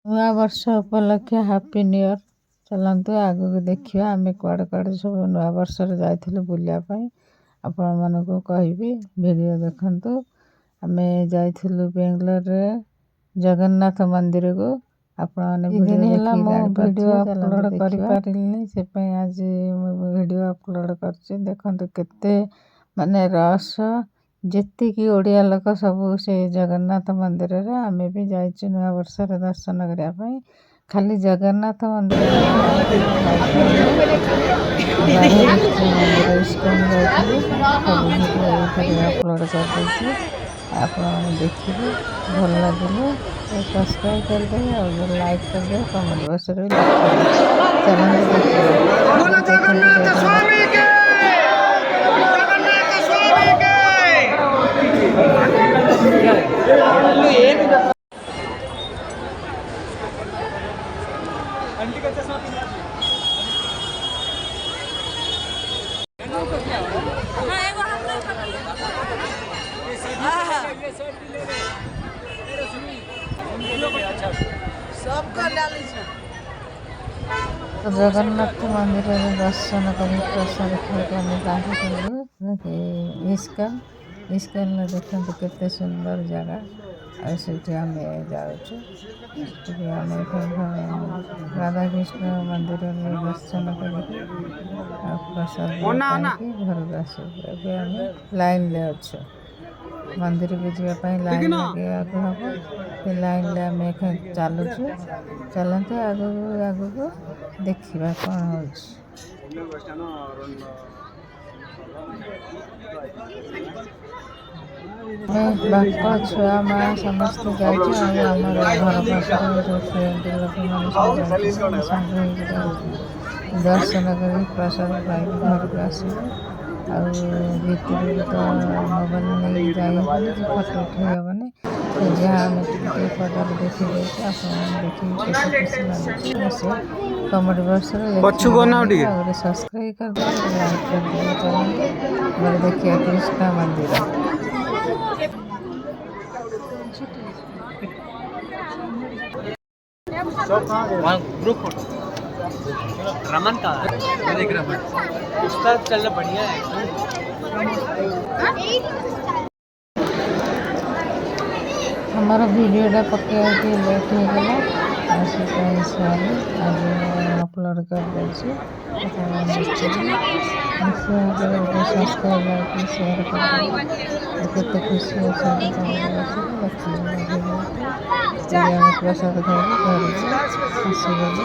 ନୂଆ ବର୍ଷ ଉପଲକ୍ଷେ ହାପି ନ୍ୟୁ ଇୟର। ଚାଲନ୍ତୁ ଆଗକୁ ଦେଖିବା ଆମେ କୁଆଡ଼େ କୁଆଡ଼େ ସବୁ ନୂଆ ବର୍ଷରେ ଯାଇଥିଲୁ ବୁଲିବା ପାଇଁ। ଆପଣମାନଙ୍କୁ କହିବି, ଭିଡ଼ିଓ ଦେଖନ୍ତୁ। ଆମେ ଯାଇଥିଲୁ ବେଙ୍ଗଲୋରରେ ଜଗନ୍ନାଥ ମନ୍ଦିରକୁ। ଆପଣମାନେ ଭିଡ଼ିଓ ହେଲା ମୁଁ ଭିଡ଼ିଓ ଅପଲୋଡ଼ କରିପାରିଲିନି, ସେପାଇଁ ଆଜି ମୁଁ ଭିଡ଼ିଓ ଅପଲୋଡ଼ କରିଛି। ଦେଖନ୍ତୁ କେତେ ମାନେ ରସ୍, ଯେତିକି ଓଡ଼ିଆ ଲୋକ ସବୁ ସେ ଜଗନ୍ନାଥ ମନ୍ଦିରରେ। ଆମେ ବି ଯାଇଛୁ ନୂଆ ବର୍ଷରେ ଦର୍ଶନ କରିବା ପାଇଁ। ଖାଲି ଜଗନ୍ନାଥ ମନ୍ଦିର ରାଧାକୃଷ୍ଣ ମନ୍ଦିର ଇସ୍କନ ଯାଇଥିଲୁ। ସବୁ ଭିଡ଼ିଓ ଏଇଥିରେ ଅପଲୋଡ଼ କରିଦେଇଛି, ଆପଣମାନେ ଦେଖିବେ। ଭଲ ଲାଗିଲେ ସବସ୍କ୍ରାଇବ୍ କରିଦେବେ, ଆଉ ଲାଇକ୍ କରିଦେବେ, କମେଣ୍ଟ ବକ୍ସରେ ଲେଖିବେ। ଚାଲନ୍ତୁ ଦେଖିବା। ଜଗନ୍ନାଥ ମନ୍ଦିରରେ ଦର୍ଶନ କରି ପ୍ରସାଦ ଖାଇକି ଆମେ ବାହାରିଗଲୁ ଇସ୍କନରେ। ଦେଖନ୍ତୁ କେତେ ସୁନ୍ଦର ଜାଗା, ଆଉ ସେଇଠି ଆମେ ଯାଉଛୁ। ଟିକେ ଆମେ ରାଧାକୃଷ୍ଣ ମନ୍ଦିରରେ ଦର୍ଶନ କରିକି ଆଉ ପ୍ରସାଦ ପାଇକି ଘରକୁ ଆସିବୁ। ଏବେ ଆମେ ଲାଇନ୍ରେ ଅଛୁ, ମନ୍ଦିରକୁ ଯିବା ପାଇଁ ଲାଇନ୍ ଲଗାଇବାକୁ ହେବ। ସେ ଲାଇନ୍ରେ ଆମେ ଚାଲୁଛୁ। ଚାଲନ୍ତୁ ଆଗକୁ ଦେଖିବା କ'ଣ ହେଉଛି। ଆମେ ବାପ ଛୁଆ ମା ସମସ୍ତେ ଯାଇଛୁ, ଆଉ ଆମର ଘର ପାଖରେ ଯେଉଁ ଫ୍ରେଣ୍ଡ ଲୋକମାନେ ସବୁ ଯାଇଛନ୍ତି, ସାଙ୍ଗ ହେଇକି ଯାଉଛୁ। ଦର୍ଶନ କରି ପ୍ରସାଦ ପାଇକି ଘରକୁ ଆସିବୁ। ଆଉ ଭିତରକୁ ତ ମୋବାଇଲ ନେଇକି ଯାଇହେବନି, କି ଫଟୋ ଉଠାଇ ହେବନି। ଯାହା ଆମେ ଟିକେ ପଦାରୁ ଦେଖିଦେଇଛୁ। ଆପଣମାନେ ଦେଖିକି କେତେ ଖୁସି ଲାଗୁଛି ନିଶ୍ଚୟ କମେଣ୍ଟ ବକ୍ସରେ ଲେଖିବେ। ଆଉ ଗୋଟେ ସବସ୍କ୍ରାଇବ୍ କରିଦେବେ, ଗୋଟେ ଲାଇକ୍ କରିଦେବେ। ଚାଲନ୍ତୁ ଗୋଟେ ଦେଖିବା କୃଷ୍ଣ ମନ୍ଦିର। ग्रुप फोटो रमन का देख रमन उसका चलना बढ़िया है। हमारा वीडियोटा पकाइବାକୁ ଲେଟ୍ ହେଇଗଲା, ଆଉ ସେଥିପାଇଁ ସରି ଆଜି ଅପଲୋଡ଼ କରିଦେଇଛି। ଆପଣ ନିଶ୍ଚୟ ଭାବରେ ଗୋଟେ ସବସ୍କ୍ରାଇବ୍ ଲାଇକ୍ ସେୟାର କରିଦେବେ। କେତେ ଖୁସି ଅଛନ୍ତି କମେଣ୍ଟ ବକ୍ସରେ ଲେଖିବେ। ଭିଡ଼ିଓଟି ଆମେ ପ୍ରସାଦ ଖାଇକି ଘରକୁ ଆସିଗଲୁ।